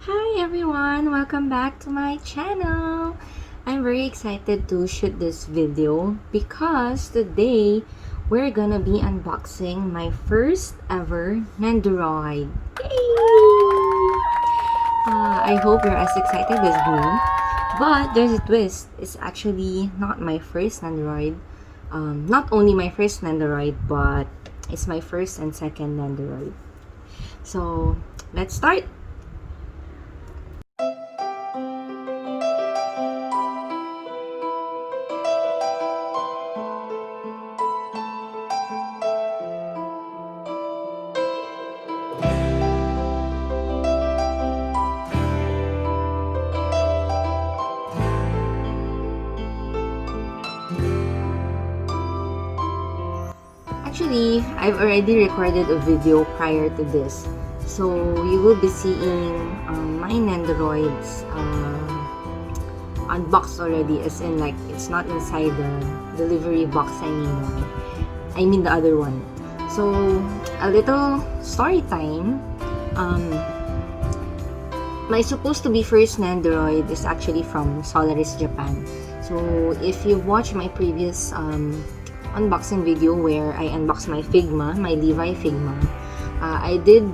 Hi everyone! Welcome back to my channel! I'm very excited to shoot this video because today we're gonna be unboxing my first ever Nendoroid. Yay! I hope you're as excited as me. But there's a twist. It's actually not my first Nendoroid. Not only my first Nendoroid, but it's my first and second Nendoroid. So, let's start! Actually, I've already recorded a video prior to this. So, you will be seeing my Nendoroids unboxed already, as in like, it's not inside the delivery box anymore. I mean the other one. So, a little story time. My supposed to be first Nendoroid is actually from Solaris, Japan. So, if you've watched my previous unboxing video where I unboxed my Figma, my Levi Figma, I did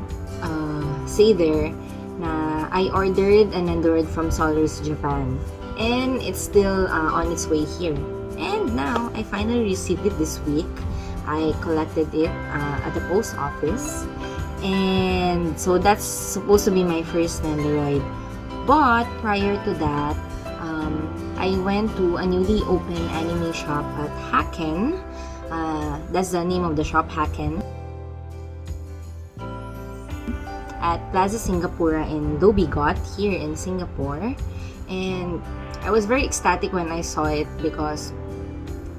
say there na I ordered a Nendoroid from Solaris, Japan, and it's still on its way here. And now I finally received it this week. I collected it at the post office, and so that's supposed to be my first Nendoroid. But prior to that, I went to a newly opened anime shop at Haken. That's the name of the shop, Haken, at Plaza Singapura in Dhoby Ghaut here in Singapore. And I was very ecstatic when I saw it because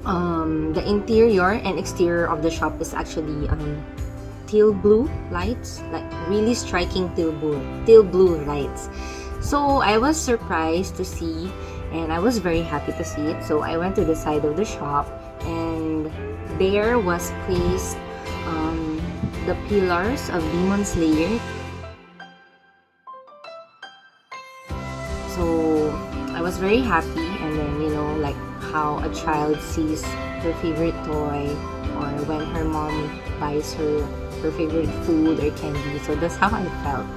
the interior and exterior of the shop is actually teal blue lights, like really striking teal blue lights. So I was surprised to see, and I was very happy to see it. So I went to the side of the shop, and there was placed the pillars of Demon Slayer. So I was very happy, and then like how a child sees her favorite toy, or when her mom buys her favorite food or candy. So that's how I felt.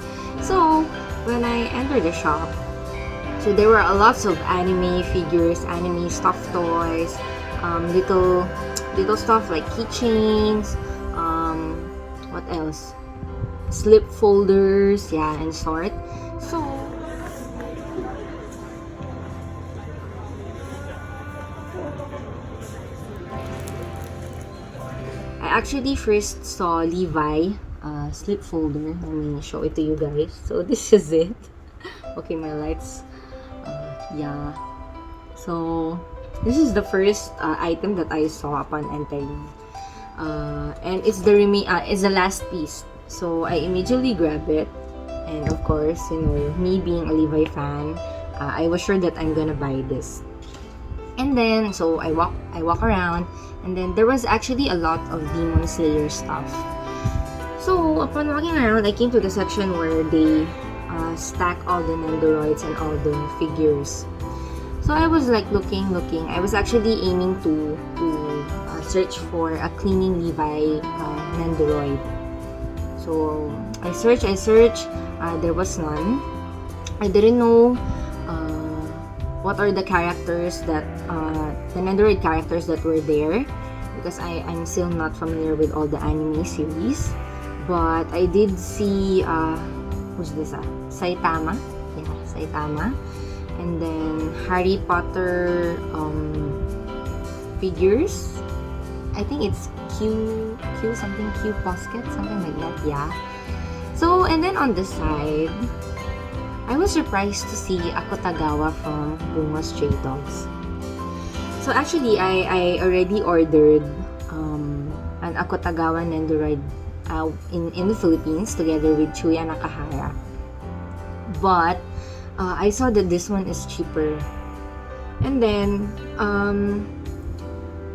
So when I entered the shop, so there were lots of anime figures, anime stuffed toys, little stuff like keychains, what else? Slip folders, yeah, and sort. So I actually first saw Levi slip folder. Let me show it to you guys. So this is it. Okay, my lights. Yeah. So this is the first item that I saw upon entering, and it's the last piece. So I immediately grab it, and of course, me being a Levi fan, I was sure that I'm gonna buy this. And then so I walk around, and then there was actually a lot of Demon Slayer stuff. So upon walking around, I came to the section where they stack all the Nendoroids and all the figures. So I was like looking. I was actually aiming to search for a cleaning Levi Nendoroid. So I searched. There was none. I didn't know what are the characters that the Nendoroid characters that were there, because I'm still not familiar with all the anime series. But I did see who's this? Saitama. Yeah, Saitama. And then Harry Potter figures. I think it's Q Posket, something like that. Yeah. So, and then on the side, I was surprised to see Akutagawa from Bungou Stray Dogs. So actually, I already ordered an Akutagawa Nendoroid in the Philippines together with Chuya Nakahara. But I saw that this one is cheaper. And then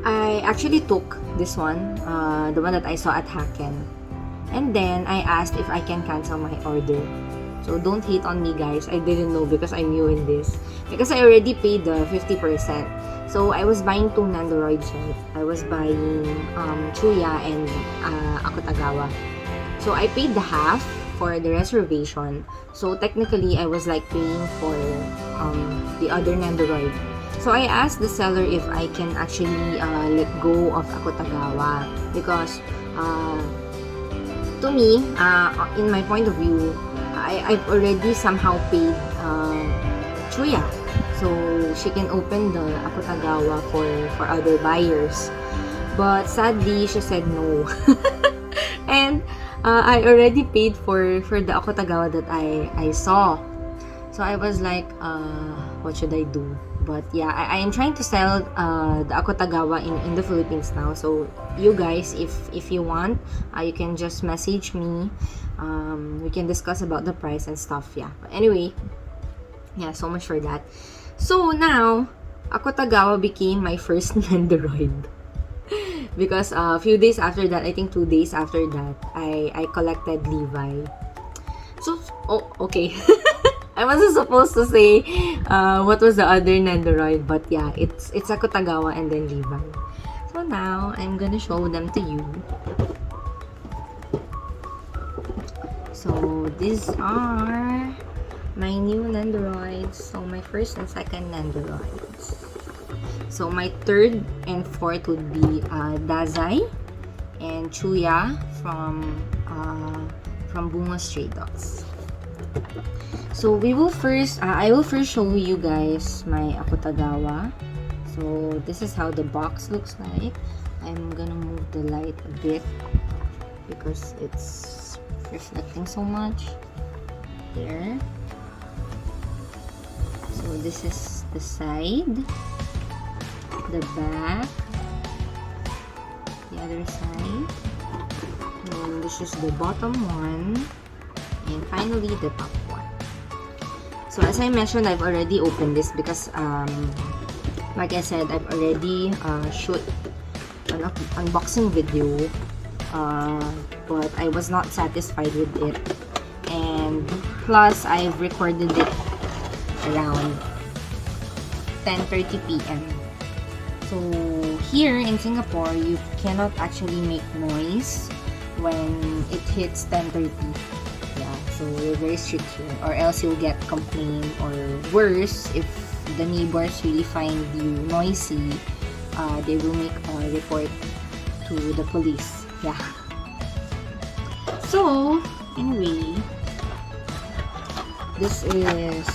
I actually took this one, the one that I saw at Haken. And then I asked if I can cancel my order. So don't hate on me, guys. I didn't know because I'm new in this. Because I already paid the 50%. So I was buying 2 Nendoroids, right? I was buying Chuya and Akutagawa. So I paid the half for the reservation. So technically, I was like paying for the other Nendoroid. So I asked the seller if I can actually let go of Akutagawa because to me, in my point of view, I've already somehow paid Chuya. So she can open the Akutagawa for other buyers. But sadly, she said no. And I already paid for the Akutagawa that I saw. So I was like, what should I do? But yeah, I am trying to sell the Akutagawa in the Philippines now. So you guys, if you want, you can just message me. We can discuss about the price and stuff. Yeah. But anyway, yeah, so much for that. So now, Akutagawa became my first Nendoroid. Because a few days after that, I think 2 days after that, I collected Levi. So, oh, okay. I wasn't supposed to say what was the other Nendoroid, but yeah, it's Akutagawa and then Levi. So now, I'm gonna show them to you. So, these are my new Nendoroids. So, my first and second Nendoroids. So, my third and fourth would be Dazai and Chuya from Bungou Stray Dogs. So, we will first, I will first show you guys my Akutagawa. So, this is how the box looks like. I'm gonna move the light a bit because it's reflecting so much. There. So, this is the side, the back, the other side, and this is the bottom one, and finally the top one. So as I mentioned, I've already opened this because like I said, I've already shoot an unboxing video, but I was not satisfied with it, and plus I've recorded it around 10:30 p.m. So here in Singapore, you cannot actually make noise when it hits 10:30. Yeah, so we're very strict here, or else you'll get complaint, or worse, if the neighbors really find you noisy, they will make a report to the police. Yeah. So anyway, this is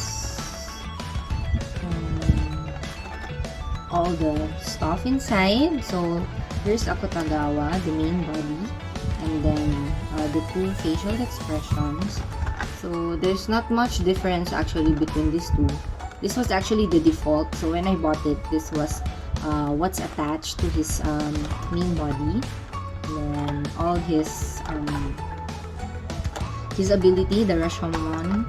all the stuff inside. So here's Akutagawa, the main body, and then the 2 facial expressions. So there's not much difference actually between these 2. This was actually the default. So when I bought it, this was what's attached to his main body, and then all his ability, the Rashomon,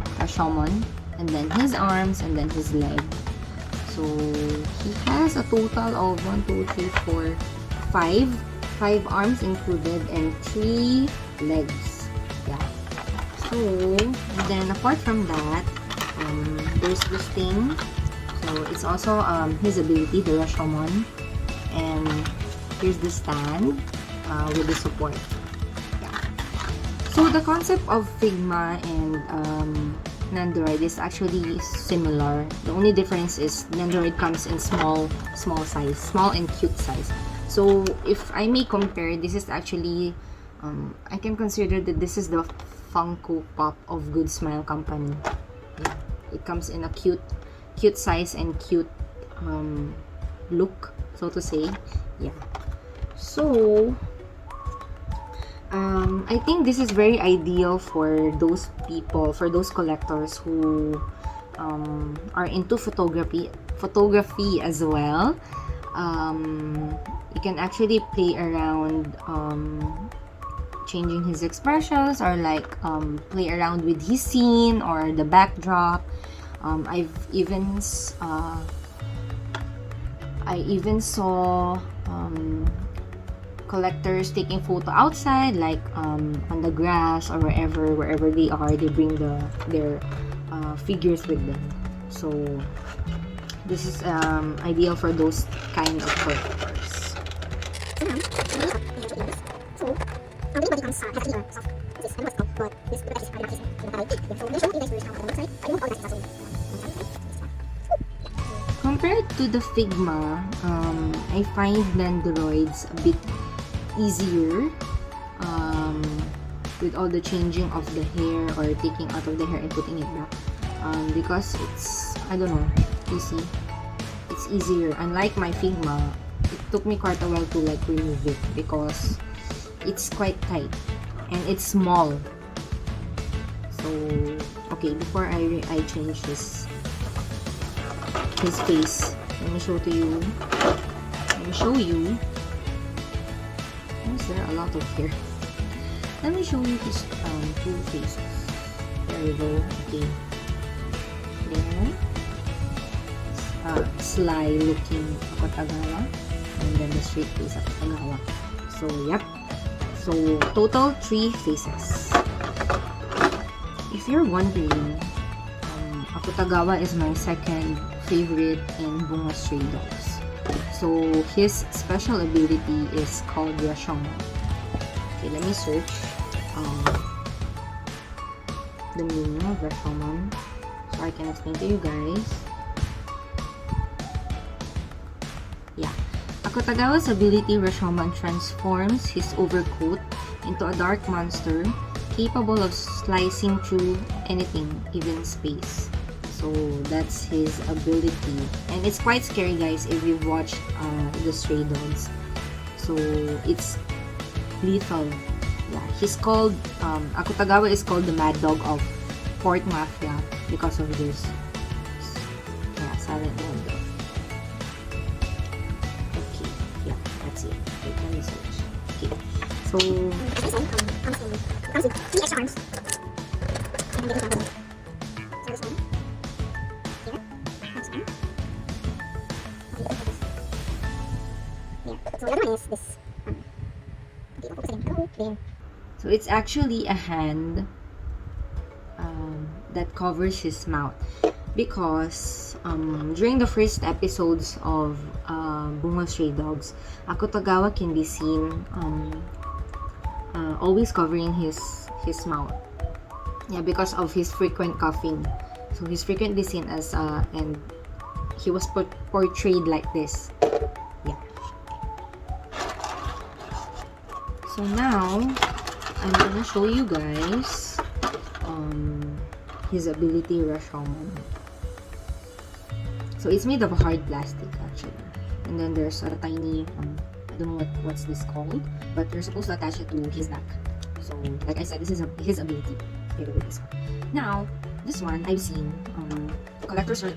and then his arms, and then his leg. So he has a total of 1, 2, 3, 4, 5 arms included and 3 legs. Yeah. So then apart from that, there's this thing. So it's also his ability, the Rashomon, and here's the stand with the support. Yeah. So the concept of Figma and Nendoroid is actually similar. The only difference is Nendoroid comes in small size, small and cute size. So if I may compare, this is actually I can consider that this is the Funko Pop of Good Smile Company. Yeah. It comes in a cute size and cute look, so to say. Yeah. So I think this is very ideal for those people, for those collectors who are into photography as well. You can actually play around changing his expressions, or like play around with his scene or the backdrop. I even saw collectors taking photo outside, like on the grass or wherever they are, they bring their figures with them. So this is ideal for those kind of collectors. Compared to the Figma, I find Nendoroids a bit easier with all the changing of the hair or taking out of the hair and putting it back, because it's, I don't know, you see, it's easier. Unlike my Figma, it took me quite a while to like remove it because it's quite tight and it's small. So okay, before I change his face, let me show you. Is there a lot of hair? Let me show you his two faces. There we go. Okay. There. Sly looking Akutagawa, and then the straight face Akutagawa. So yep. So total 3 faces. If you're wondering, Akutagawa is my second favorite in Bungou Stray Dogs. So his special ability is called Rashomon. Okay, let me search the meaning of Rashomon so I can explain to you guys. Yeah, Akutagawa's ability Rashomon transforms his overcoat into a dark monster capable of slicing through anything, even space. So that's his ability, and it's quite scary, guys, if you've watched the Stray Dogs. So it's lethal. Yeah, he's called Akutagawa is called the Mad Dog of Port Mafia because of this. Yeah, silent Mad Dog. Okay, yeah, that's it. Wait, let me search. Okay, so comes with 3 extra arms. So the other one is this. So it's actually a hand that covers his mouth, because during the first episodes of Bungou Stray Dogs, Akutagawa can be seen always covering his mouth. Yeah, because of his frequent coughing. So he's frequently seen as and he was portrayed like this. Yeah. So now I'm gonna show you guys his ability Rashomon. So it's made of hard plastic actually, and then there's a tiny I don't know what's this called, but you're supposed to attach it to his back. So like I said, this is his ability. Here with this one. Now this one I've seen collectors who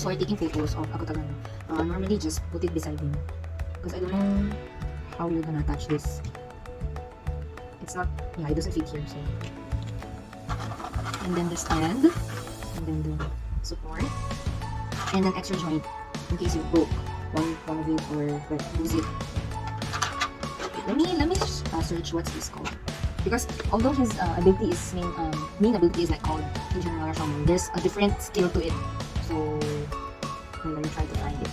are taking photos of Akutagawa normally just put it beside him, because I don't know how you're gonna attach this. It's not, yeah, it doesn't fit here, so. And then the stand, and then the support, and an extra joint in case you broke one of it or lose it. Let me search what's this called, because although his ability is main ability is like called in general Rashomon, there's a different skill to it. So let me try to find it.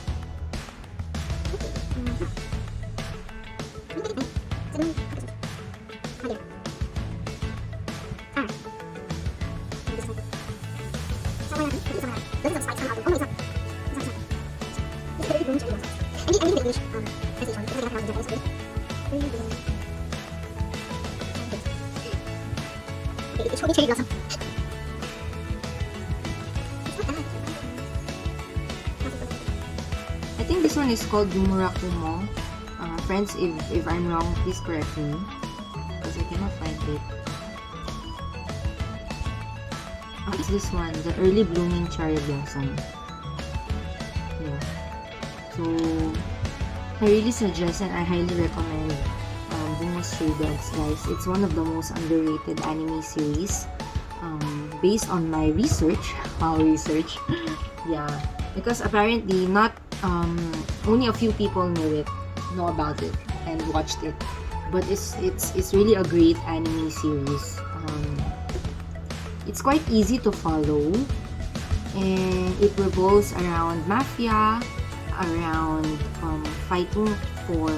I think this one is called Murakumo. Friends, if I'm wrong, please correct me, because I cannot find it. It's this one, the early blooming cherry blossom. Yeah. So I really suggest and I highly recommend Bungou Stray Dogs, guys. It's one of the most underrated anime series. Based on my research, yeah, because apparently not only a few people know about it. and watched it. But it's really a great anime series. It's quite easy to follow, and it revolves around mafia, around fighting for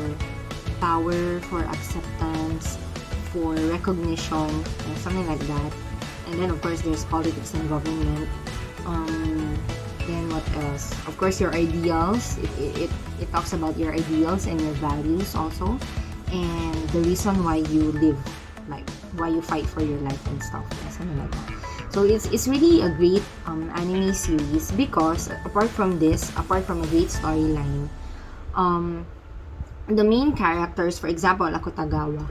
power, for acceptance, for recognition, something like that. And then of course there's politics and government. Then what else? Of course your ideals. It talks about your ideals and your values also, and the reason why you live, like why you fight for your life and stuff, something like that. So it's really a great anime series, because apart from a great storyline, the main characters, for example, Akutagawa.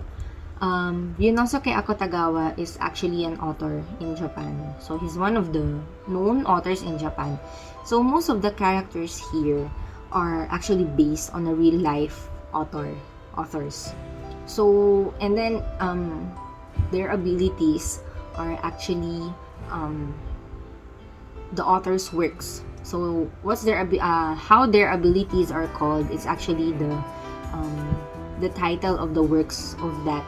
Ryunosuke Akutagawa is actually an author in Japan. So he's one of the known authors in Japan. So most of the characters here are actually based on a real life authors. So, and then their abilities are actually the author's works. So what's their how their abilities are called is actually the title of the works of that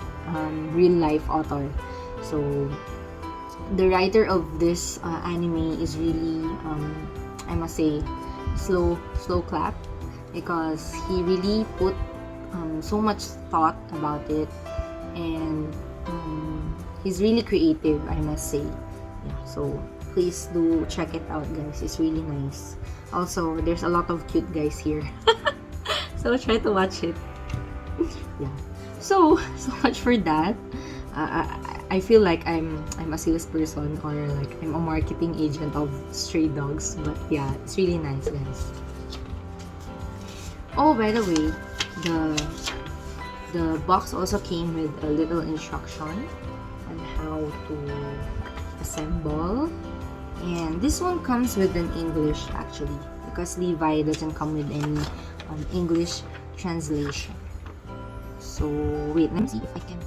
real life author. So the writer of this anime is really I must say slow clap, because he really put so much thought about it, and he's really creative, I must say. Yeah, so please do check it out, guys. It's really nice. Also, there's a lot of cute guys here. So try to watch it. Yeah. So much for that. I feel like I'm a salesperson, or like I'm a marketing agent of stray dogs. But yeah, it's really nice, guys. Oh, by the way, the box also came with a little instruction on how to assemble. And this one comes with an English, actually, because Levi doesn't come with any English translation. So wait, let me see if I can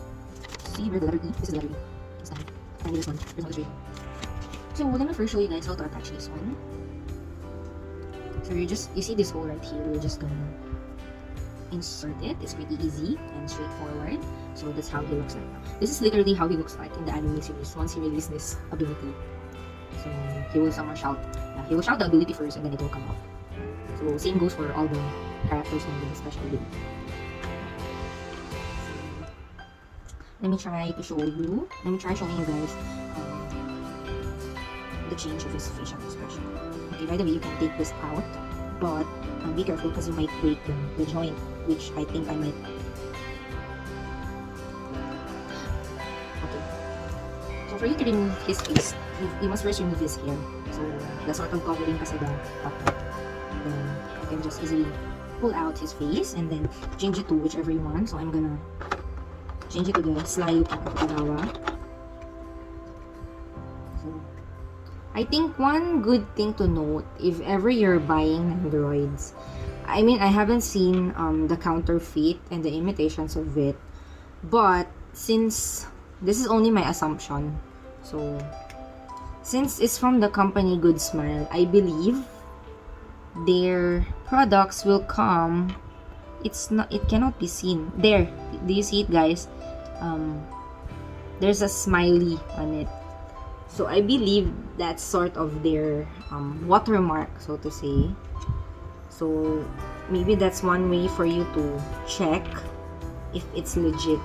see where the letter E. This is the letter E. This time. And this one. There's no letter. So let me first show you guys how to attach this one. So you see this hole right here. We're just gonna insert it. It's pretty easy and straightforward. So that's how he looks like. This is literally how he looks like in the anime series once he released this ability. So he will somehow shout. He will shout the ability first, and then it will come out. So same goes for all the characters in this special ability. Let me try to show you. Let me try showing you guys the change of his facial expression. Okay, by the way, you can take this out, but be careful because you might break the joint, which I think I might. Okay. So for you to remove his face, you must first remove his hair. So the sort of covering kasi the top. Then you can just easily pull out his face and then change it to whichever you want. So I'm gonna change it to the Sly Akutagawa. So I think one good thing to note, if ever you're buying Nendoroids, I mean, I haven't seen the counterfeit and the imitations of it, but since this is only my assumption, so since it's from the company Good Smile, I believe their products will come. It cannot be seen. There, do you see it, guys? There's a smiley on it. So I believe that's sort of their watermark, so to say. So maybe that's one way for you to check if it's legit.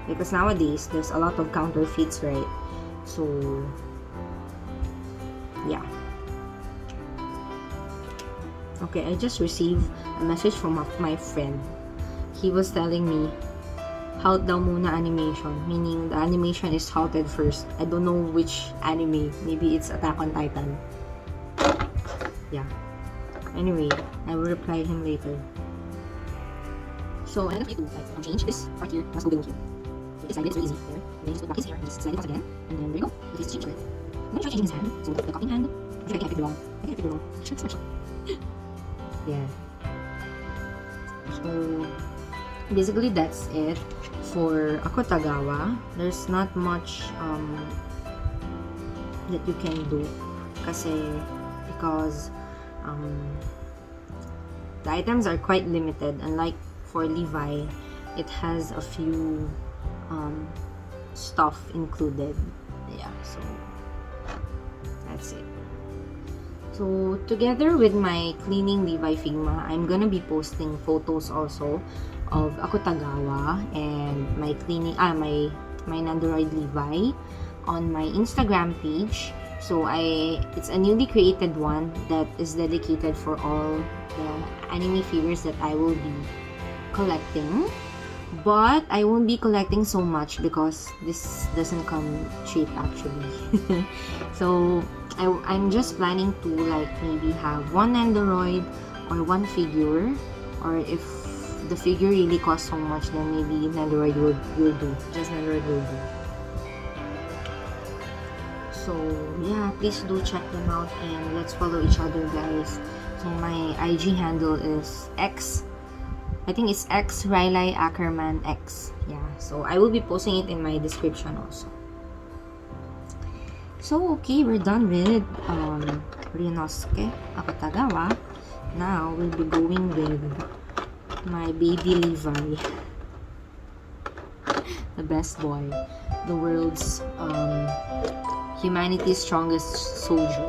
Because nowadays, there's a lot of counterfeits, right? So, yeah. Okay, I just received a message from my friend. He was telling me, halt daw muna animation, meaning the animation is halted first. I don't know which anime. Maybe it's Attack on Titan. Yeah. Anyway, I will reply him later. So, I'm going to change this part here. Let's go here. So, this side is very easy. There. And then just put back his hair and just slide it once again. And then there you go. It is changed right. I'm going to try changing his hand. So, the copying hand. I think I can't pick it wrong. Yeah. So, basically that's it for Akutagawa. There's not much that you can do because the items are quite limited, unlike for Levi, it has a few stuff included. Yeah, so that's it. So together with my cleaning Levi Figma, I'm gonna be posting photos also of Akutagawa and my cleaning my Nendoroid Levi on my Instagram page. So it's a newly created one that is dedicated for all the anime figures that I will be collecting. But I won't be collecting so much because this doesn't come cheap actually. So I'm just planning to like maybe have one Nendoroid or one figure, or if the figure really costs so much, then maybe Nendoroid will do. Just Nendoroid will do. So yeah, please do check them out and let's follow each other, guys. So my IG handle is I think it's X Riley Ackerman X. Yeah, so I will be posting it in my description also. So okay, we're done with Ryunosuke Akutagawa. Now we'll be going with my baby Levi, the best boy, the world's humanity's strongest soldier.